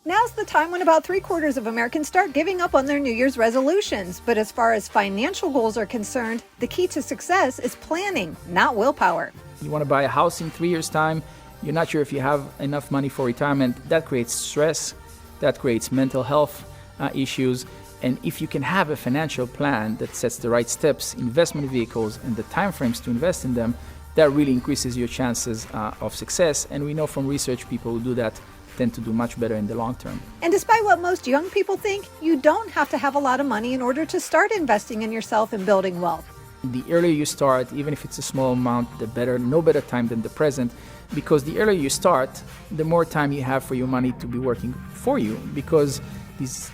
Now's the time when about 3/4 of Americans start giving up on their New Year's resolutions. But as far as financial goals are concerned, the key to success is planning, not willpower. You want to buy a house in 3 years' time, you're not sure if you have enough money for retirement. That creates stress, that creates mental health issues. And if you can have a financial plan that sets the right steps, investment vehicles, and the timeframes to invest in them, that really increases your chances of success. And we know from research, people who do that tend to do much better in the long term. And despite what most young people think, you don't have to have a lot of money in order to start investing in yourself and building wealth. The earlier you start, even if it's a small amount, the better. No better time than the present, because the earlier you start, the more time you have for your money to be working for you. Because these,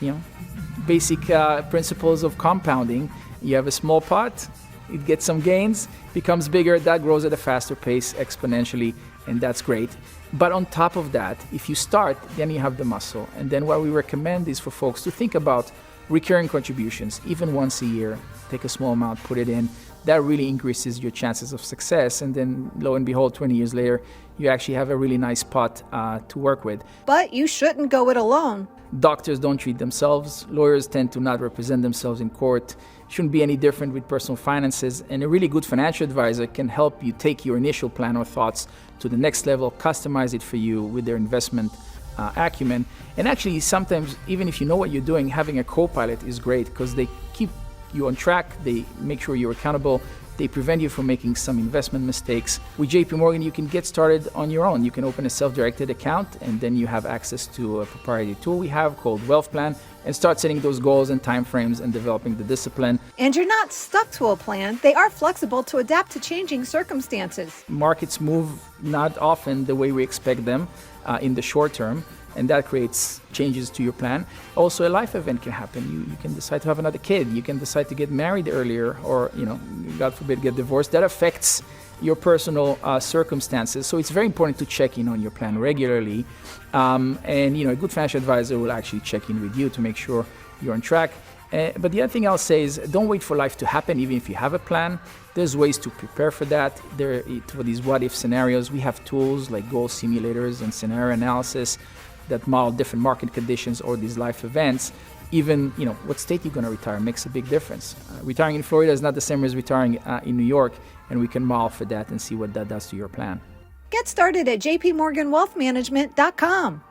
basic principles of compounding, you have a small pot, it gets some gains, becomes bigger, that grows at a faster pace exponentially, and that's great. But on top of that, if you start, then you have the muscle. And then what we recommend is for folks to think about recurring contributions, even once a year. Take a small amount, put it in. That really increases your chances of success. And then lo and behold, 20 years later, you actually have a really nice pot to work with. But you shouldn't go it alone. Doctors don't treat themselves. Lawyers tend to not represent themselves in court. Shouldn't be any different with personal finances. And a really good financial advisor can help you take your initial plan or thoughts to the next level, customize it for you with their investment acumen. And actually, sometimes, even if you know what you're doing, having a co-pilot is great because they keep you on track, they make sure you're accountable, they prevent you from making some investment mistakes. With JP Morgan, you can get started on your own. You can open a self-directed account, and then you have access to a proprietary tool we have called Wealth Plan, and start setting those goals and timeframes and developing the discipline. And you're not stuck to a plan. They are flexible to adapt to changing circumstances. Markets move not often the way we expect them in the short term, and that creates changes to your plan. Also, a life event can happen. You can decide to have another kid. You can decide to get married earlier, or, God forbid, get divorced. That affects your personal circumstances. So it's very important to check in on your plan regularly. And a good financial advisor will actually check in with you to make sure you're on track. But the other thing I'll say is don't wait for life to happen, even if you have a plan. There's ways to prepare for that. For these what-if scenarios, we have tools like goal simulators and scenario analysis that model different market conditions or these life events. Even, what state you're going to retire makes a big difference. Retiring in Florida is not the same as retiring in New York, and we can model for that and see what that does to your plan. Get started at jpmorganwealthmanagement.com.